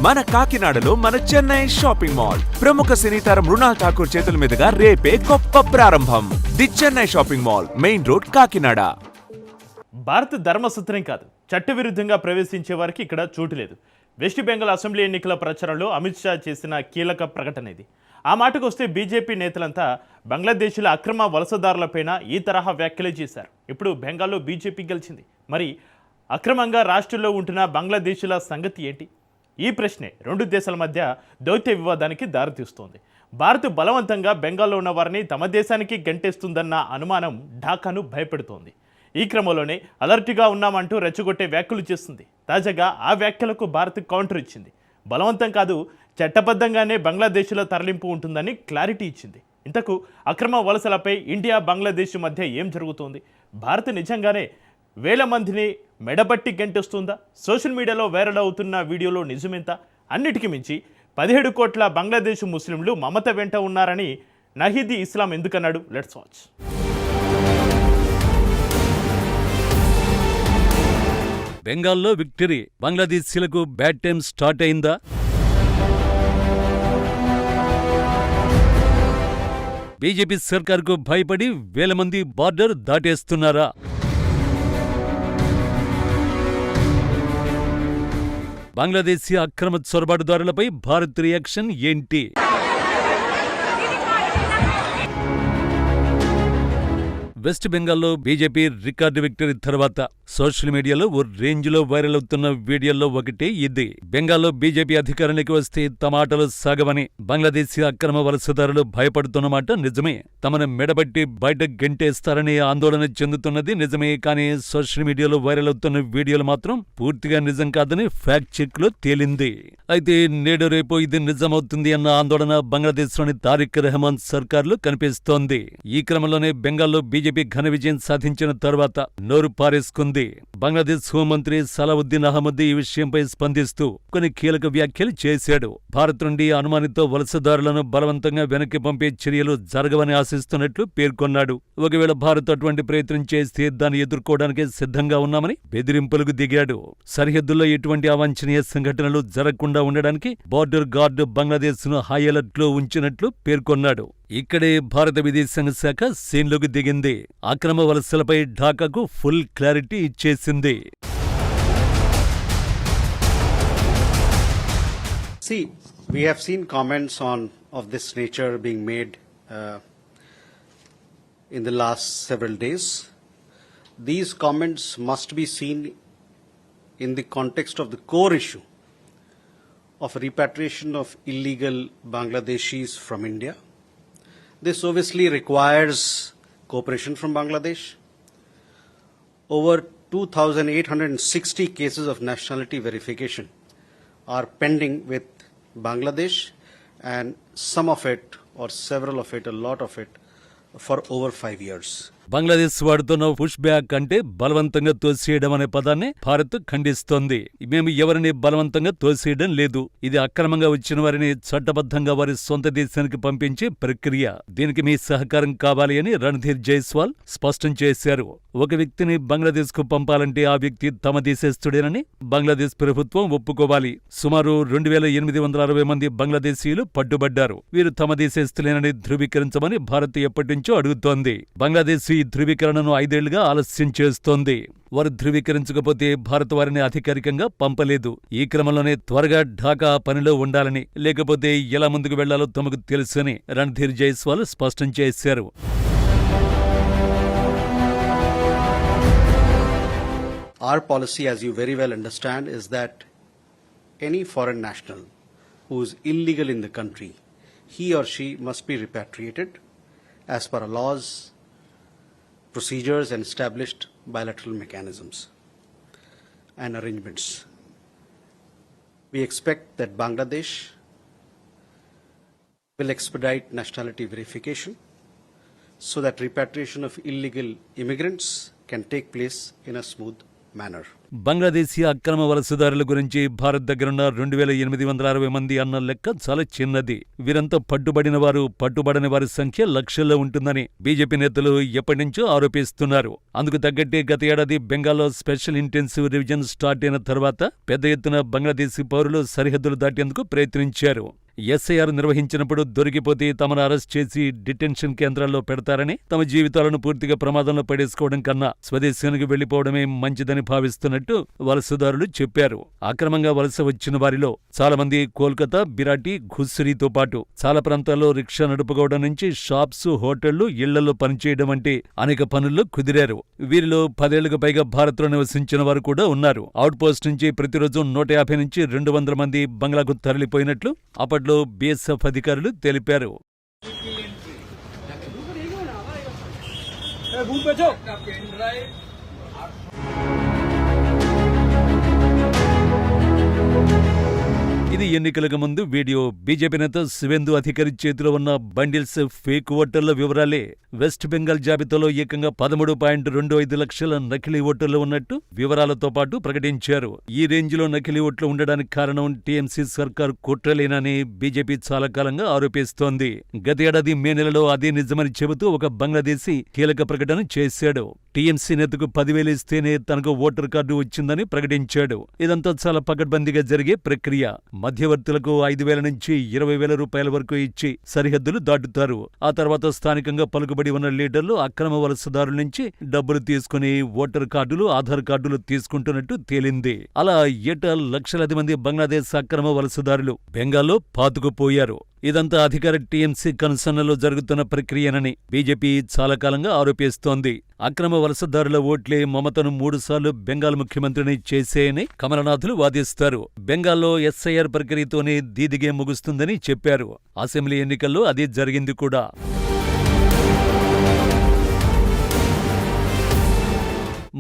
మన కాకినాడలో మన చెన్నై షాపింగ్ మాల్ ప్రముఖ సినీతార మృణాల్ ఠాకూర్ చేతుల మీదుగా రేపే గొప్ప ప్రారంభం. The Chennai shopping mall, main road, Kakinada. భారత ధర్మసూత్రం కాదు, చట్టవిరుద్ధంగా ప్రవేశించే వారికి ఇక్కడ చోటు లేదు. వెస్ట్ బెంగాల్ అసెంబ్లీ ఎన్నికల ప్రచారంలో అమిత్ షా చేసిన కీలక ప్రకటన ఇది. ఆ మాటకు వస్తే బీజేపీ నేతలంతా బంగ్లాదేశ్ల అక్రమ వలసదారులపైన ఈ తరహా వ్యాఖ్యలే చేశారు. ఇప్పుడు బెంగాల్లో బీజేపీ గెలిచింది. మరి అక్రమంగా రాష్ట్రంలో ఉంటున్న బంగ్లాదేశీల సంగతి ఏంటి? ఈ ప్రశ్నే రెండు దేశాల మధ్య దౌత్య వివాదానికి దారితీస్తోంది. భారత్ బలవంతంగా బెంగాల్లో ఉన్న వారిని తమ దేశానికి గంటేస్తుందన్న అనుమానం ఢాకాను భయపెడుతోంది. ఈ క్రమంలోనే అలర్ట్గా ఉన్నామంటూ రెచ్చగొట్టే వ్యాఖ్యలు చేస్తుంది. తాజాగా ఆ వ్యాఖ్యలకు భారత్ కౌంటర్ ఇచ్చింది. బలవంతం కాదు, చట్టబద్ధంగానే బంగ్లాదేశ్ల తరలింపు ఉంటుందని క్లారిటీ ఇచ్చింది. ఇంతకు అక్రమ వలసలపై ఇండియా బంగ్లాదేశ్ మధ్య ఏం జరుగుతోంది? భారత్ నిజంగానే వేల మందిని మెడబట్టి గంటేస్తుందా? సోషల్ మీడియాలో వైరల్ అవుతున్న వీడియోలో నిజమెంత? అన్నిటికీ మించి 17 కోట్ల బంగ్లాదేశ్ ముస్లింలు మమత వెంట ఉన్నారని నహీదీ ఇస్లాం ఎందుకన్నాడు? Let's watch. బెంగాల్లో విక్టరీ, బంగ్లాదేశీలకు బ్యాడ్ టైం స్టార్ట్ అయిందా? బీజేపీ సర్కార్కు భయపడి వేల మంది బార్డర్ దాటేస్తున్నారా? బంగ్లాదేశీ అక్రమ చొరబాటుదారులపై భారత్ రియాక్షన్ ఏంటి? వెస్ట్ బెంగాల్లో బీజేపీ రికార్డు విక్టరీ తర్వాత సోషల్ మీడియాలో ఓ రేంజ్లో వైరల్ అవుతున్న వీడియోల్లో ఒకటి ఇది. బెంగాల్లో బీజేపీ అధికారంలోకి వస్తే తమ ఆటలు సాగవని బంగ్లాదేశీ అక్రమ వలసదారులు భయపడుతున్నమాట నిజమే. తమను మెడబట్టి బయట గెంటేస్తారని ఆందోళన చెందుతున్నది నిజమే. కానీ సోషల్ మీడియాలో వైరల్ అవుతున్న వీడియోలు మాత్రం పూర్తిగా నిజం కాదని ఫ్యాక్ట్ చెక్ లో తేలింది. అయితే నేడు రేపు ఇది నిజమవుతుంది అన్న ఆందోళన బంగ్లాదేశ్లోని తారిక్ రెహమాన్ సర్కార్లో కనిపిస్తోంది. ఈ క్రమంలోనే బెంగాల్లో బీజేపీ ఘన విజయం సాధించిన తర్వాత నోరు పారేసుకుంది. బంగ్లాదేశ్ హోంమంత్రి సలావుద్దీన్ అహ్మద్ ఈ విషయంపై స్పందిస్తూ కొన్ని కీలక వ్యాఖ్యలు చేశాడు. భారత్ నుండి అనుమానిత వలసదారులను బలవంతంగా వెనక్కి పంపే చర్యలు జరగవని ఆశిస్తున్నట్లు పేర్కొన్నాడు. ఒకవేళ భారత్ అటువంటి ప్రయత్నం చేస్తే దాన్ని ఎదుర్కోవడానికి సిద్ధంగా ఉన్నామని బెదిరింపులకు దిగాడు. సరిహద్దుల్లో ఎటువంటి అవాంఛనీయ సంఘటనలు జరగకుండా ఉండడానికి బోర్డర్ గార్డు బంగ్లాదేశ్ ను హై అలర్ట్ లో ఉంచినట్లు పేర్కొన్నాడు. ఇక్కడే భారత విదేశాంగ శాఖ సీన్లోకి దిగింది. అక్రమ వలసలపై ఢాకాకు ఫుల్ క్లారిటీ ఇచ్చేసింది. See, we have seen comments of this nature being made in the last several days. These comments must be seen in the context of the core issue of repatriation of illegal Bangladeshis from India. This obviously requires cooperation from Bangladesh. Over 2,860 cases of nationality verification are pending with Bangladesh, and some of it, or several of it, a lot of it, for over 5 years. Bangladesh వాడుతున్న push back అంటే బలవంతంగా తోసేయడం అనే పదాన్ని భారత్ ఖండిస్తోంది. మేము ఎవరిని బలవంతంగా తోసేయడం లేదు. ఇది అక్రమంగా వచ్చిన వారిని చట్టబద్ధంగా వారి సొంత దేశానికి పంపించే ప్రక్రియ. దీనికి మీ సహకారం కావాలి అని రణధీర్ జైస్వాల్ స్పష్టం చేశారు. ఒక వ్యక్తిని బంగ్లాదేశ్ కు పంపాలంటే ఆ వ్యక్తి తమ దేశస్థుడేనని బంగ్లాదేశ్ ప్రభుత్వం ఒప్పుకోవాలి. సుమారు 2860 మంది బంగ్లాదేశీయులు పట్టుబడ్డారు. వీరు తమ దేశస్థులేనని ధృవీకరించమని భారత్ ఎప్పటినుంచో అడుగుతోంది. బంగ్లాదేశ్ ఈ ధృవీకరణను 5 ఏళ్లుగా ఆలస్యం చేస్తోంది. వారు ధృవీకరించకపోతే భారత్ వారిని అధికారికంగా పంపలేదు. ఈ క్రమంలోనే త్వరగా ఢాకా పనిలో ఉండాలని, లేకపోతే ఎలా ముందుకు వెళ్లాలో తమకు తెలుసని రణధీర్ జైస్వాల్ స్పష్టం చేశారు. Our policy, as you very well understand, is that any foreign national who is illegal in the country, he or she must be repatriated as per our laws, procedures and established bilateral mechanisms and arrangements. We expect that Bangladesh will expedite nationality verification so that repatriation of illegal immigrants can take place in a smooth manner. Bangladeshi అక్రమ వలసదారుల గురించి భారత్ దగ్గరున్న 2860 మంది అన్న లెక్క చాలా చిన్నది. వీరంతా పట్టుబడిన వారు, పట్టుబడని వారి సంఖ్య లక్షల్లో ఉంటుందని బీజేపీ నేతలు ఎప్పటినుంచో ఆరోపిస్తున్నారు. అందుకు తగ్గట్టే గత ఏడాది బెంగాల్లో స్పెషల్ ఇంటెన్సివ్ రివిజన్ స్టార్ట్ అయిన తర్వాత పెద్ద ఎత్తున బంగ్లాదేశీ పౌరులు సరిహద్దులు దాటేందుకు ప్రయత్నించారు. ఎస్ఐఆర్ నిర్వహించినప్పుడు దొరికిపోతే తమను అరెస్ట్ చేసి డిటెన్షన్ కేంద్రాల్లో పెడతారని, తమ జీవితాలను పూర్తిగా ప్రమాదంలో పడేసుకోవడం కన్నా స్వదేశానికి వెళ్లిపోవడమే మంచిదని భావిస్తున్నట్టు వలసదారులు చెప్పారు. అక్రమంగా వలస వచ్చిన వారిలో చాలా మంది కోల్కతా, బిరాటి, ఘుస్రీతో పాటు చాలా ప్రాంతాల్లో రిక్షా నడుపుకోవడం నుంచి షాప్స్, హోటళ్లు, ఇళ్లలో పనిచేయడం వంటి అనేక పనుల్లో కుదిరారు. వీరిలో 10 ఏళ్లకు పైగా భారత్లో నివసించిన వారు కూడా ఉన్నారు. అవుట్ పోస్ట్ నుంచి ప్రతిరోజు 150 నుంచి 200 మంది బంగ్లాకు తరలిపోయినట్లు అప్పట్లో బీఎస్ఎఫ్ అధికారులు తెలిపారు. ఇది ఎన్నికలకు ముందు వీడియో. బీజేపీ నేత శివేందు అధికారి చేతిలో ఉన్న బండిల్స్ ఫేక్ ఓటర్ల వివరాలే. వెస్ట్ బెంగాల్ జాబితాలో ఏకంగా 13.25 లక్షల నకిలీ ఓటర్లు ఉన్నట్టు వివరాలతో పాటు ప్రకటించారు. ఈ రేంజ్లో నకిలీ ఓట్లు ఉండడానికి కారణం టీఎంసీ సర్కారు కుట్రలేనని బీజేపీ చాలా కాలంగా ఆరోపిస్తోంది. గతేడాది మే నెలలో అదే నిజమని చెబుతూ ఒక బంగ్లాదేశీ కీలక ప్రకటన చేశాడు. టీఎంసీ నేతకు 10,000 ఇస్తేనే తనకు ఓటర్ కార్డు వచ్చిందని ప్రకటించాడు. ఇదంతా చాలా పకడ్బందీగా జరిగే ప్రక్రియ. మధ్యవర్తులకు 5,000 నుంచి 20,000 రూపాయల వరకు ఇచ్చి సరిహద్దులు దాటుతారు. ఆ తర్వాత స్థానికంగా పలుకుబడి ఉన్న లీడర్లు అక్రమ వలసదారుల నుంచి డబ్బులు తీసుకుని ఓటర్ కార్డులు, ఆధార్ కార్డులు తీసుకుంటున్నట్టు తేలింది. అలా ఏటా లక్షలాది మంది బంగ్లాదేశ్ అక్రమ వలసదారులు బెంగాల్లో పాతుకుపోయారు. ఇదంతా అధికార టీఎంసీ కనుసన్నలో జరుగుతున్న ప్రక్రియనని బీజేపీ చాలా కాలంగా ఆరోపిస్తోంది. అక్రమ వలసదారుల ఓట్లే మమతను 3 సార్లు బెంగాల్ ముఖ్యమంత్రిని చేసేయని కమలనాథులు వాదిస్తారు. బెంగాల్లో ఎస్ఐఆర్ ప్రక్రియతోనే దీదిగే ముగుస్తుందని చెప్పారు. అసెంబ్లీ ఎన్నికల్లో అదే జరిగింది కూడా.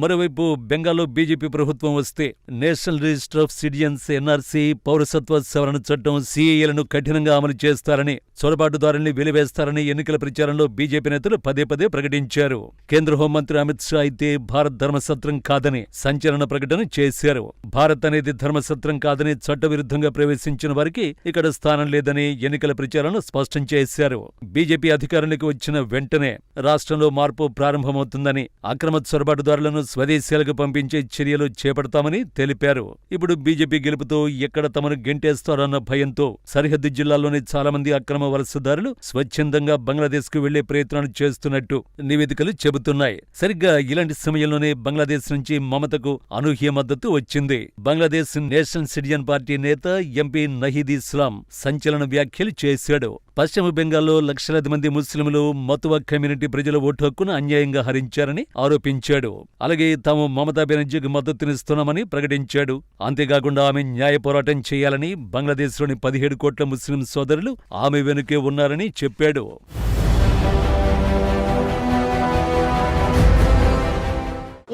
మరోవైపు బెంగాల్లో బీజేపీ ప్రభుత్వం వస్తే national register of citizens NRC, పౌరసత్వ సవరణ చట్టం సిఏఏలను కఠినంగా అమలు చేస్తారని, చొరబాటుదారుల్ని వెలివేస్తారని ఎన్నికల ప్రచారంలో బీజేపీ నేతలు పదే పదే ప్రకటించారు. కేంద్ర హోంమంత్రి అమిత్ షా అయితే భారత్ ధర్మసత్రం కాదని సంచలన ప్రకటన చేశారు. భారత్ అనేది ధర్మసత్రం కాదని, చట్టవిరుద్ధంగా ప్రవేశించిన వారికి ఇక్కడ స్థానం లేదని ఎన్నికల ప్రచారంలో స్పష్టం చేశారు. బీజేపీ అధికారంలోకి వచ్చిన వెంటనే రాష్ట్రంలో మార్పు ప్రారంభమవుతుందని, అక్రమ చొరబాటుదారులను స్వదేశాలకు పంపించే చర్యలు చేపడతామని తెలిపారు. ఇప్పుడు బీజేపీ గెలుపుతో ఎక్కడ తమను గెంటేస్తారన్న భయంతో సరిహద్దు జిల్లాల్లోని చాలా మంది అక్రమ వలసదారులు స్వచ్ఛందంగా బంగ్లాదేశ్ కు వెళ్లే ప్రయత్నాలు చేస్తున్నట్టు నివేదికలు చెబుతున్నాయి. సరిగ్గా ఇలాంటి సమయంలోనే బంగ్లాదేశ్ నుంచి మమతకు అనూహ్య మద్దతు వచ్చింది. బంగ్లాదేశ్ నేషనల్ సిటిజన్ పార్టీ నేత ఎంపీ నహీద్ ఇస్లాం సంచలన వ్యాఖ్యలు చేశాడు. పశ్చిమ బెంగాల్లో లక్షలాది మంది ముస్లింలు, మతువా కమ్యూనిటీ ప్రజల ఓటు హక్కును అన్యాయంగా హరించారని ఆరోపించాడు. అలాగే తాము మమతా బెనర్జీకి మద్దతునిస్తున్నామని ప్రకటించాడు. అంతేకాకుండా ఆమె న్యాయ పోరాటం చేయాలని, బంగ్లాదేశ్లోని 17 కోట్ల ముస్లిం సోదరులు ఆమె వెనుకే ఉన్నారని చెప్పాడు.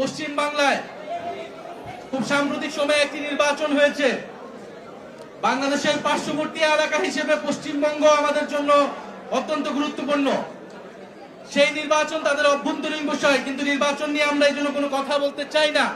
পশ্চিম বাংলায় খুব সাম্প্রতিক সময়ে একটি নির্বাচন হয়েছে। বাংলাদেশের পার্শ্ববর্তী এলাকা হিসেবে পশ্চিমবঙ্গ আমাদের জন্য অত্যন্ত গুরুত্বপূর্ণ। সেই নির্বাচন তাদের অভ্যন্তরীণ বিষয়, কিন্তু নির্বাচন নিয়ে আমরা এই জন্য কোনো কথা বলতে চাই না।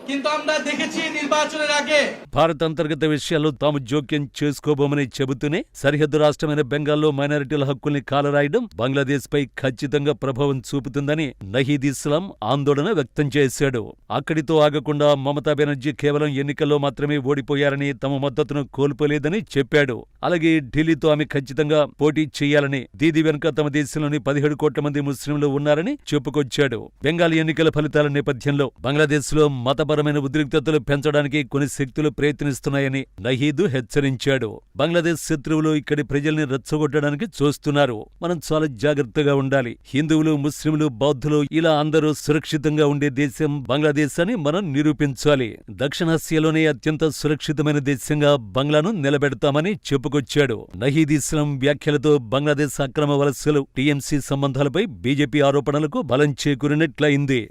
কিন্তু আমরা দেখেছি নির্বাচনের আগে భారత్ అంతర్గత విషయాల్లో తాము జోక్యం చేసుకోబోమని చెబుతూనే సరిహద్దు రాష్ట్రమైన బెంగాల్లో మైనారిటీల హక్కుల్ని కాలరాయడం బంగ్లాదేశ్ పై ఖచ్చితంగా ప్రభావం చూపుతుందని నహీద్ ఇస్లాం ఆందోళన వ్యక్తం చేశాడు. అక్కడితో ఆగకుండా మమతా బెనర్జీ కేవలం ఎన్నికల్లో మాత్రమే ఓడిపోయారని, తమ మద్దతును కోల్పోలేదని చెప్పాడు. అలాగే ఢిల్లీతో ఆమె ఖచ్చితంగా పోటీ చేయాలని, దీది వెనుక తమ దేశంలోని 17 కోట్ల మంది ముస్లింలు ఉన్నారని చెప్పుకొచ్చాడు. బెంగాల్ ఎన్నికల ఫలితాల నేపథ్యంలో బంగ్లాదేశ్లో మతపరమైన ఉద్రిక్తతలు పెంచడానికి కొన్ని శక్తులు ప్రయత్నిస్తున్నాయని నహీద్ హెచ్చరించాడు. బంగ్లాదేశ్ శత్రువులు ఇక్కడి ప్రజల్ని రెచ్చగొట్టడానికి చూస్తున్నారు. మనం చాలా జాగ్రత్తగా ఉండాలి. హిందువులు, ముస్లింలు, బౌద్ధులు ఇలా అందరూ సురక్షితంగా ఉండే దేశం బంగ్లాదేశ్ అని మనం నిరూపించాలి. దక్షిణాసియాలోనే అత్యంత సురక్షితమైన దేశంగా బంగ్లాను నిలబెడతామని చెప్పుకొచ్చాడు. నహీద్ ఇస్లాం వ్యాఖ్యలతో బంగ్లాదేశ్ అక్రమ వలసలు, టీఎంసీ సంబంధాలపై బీజేపీ ఆరోపణలకు బలం చేకూరినట్లయింది.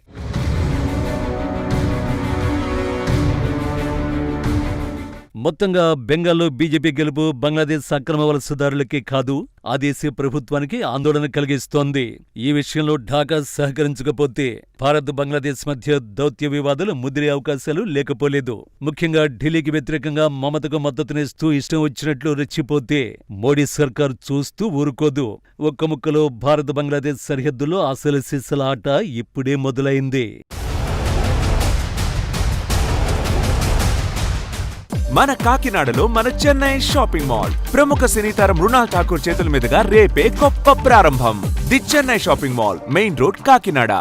మొత్తంగా బెంగాల్లో బీజేపీ గెలుపు బంగ్లాదేశ్ అక్రమ వలసదారులకే కాదు ఆ దేశ ప్రభుత్వానికి ఆందోళన కలిగిస్తోంది. ఈ విషయంలో ఢాకా సహకరించకపోతే భారత్ బంగ్లాదేశ్ మధ్య దౌత్య వివాదాలు ముదిరే అవకాశాలు లేకపోలేదు. ముఖ్యంగా ఢిల్లీకి వ్యతిరేకంగా మమతకు మద్దతునిస్తూ ఇష్టం వచ్చినట్లు రెచ్చిపోతే మోడీ సర్కార్ చూస్తూ ఊరుకోదు. ఒక్క ముక్కలో భారత్ బంగ్లాదేశ్ సరిహద్దులో అసలు సిసల ఆట ఇప్పుడే మొదలైంది. మన కాకినాడలో మన చెన్నై షాపింగ్ మాల్ ప్రముఖ సినీ తారం మృణాల్ ఠాకూర్ చేతుల మీదుగా రేపే గొప్ప ప్రారంభం. The Chennai shopping mall, main road, Kakinada.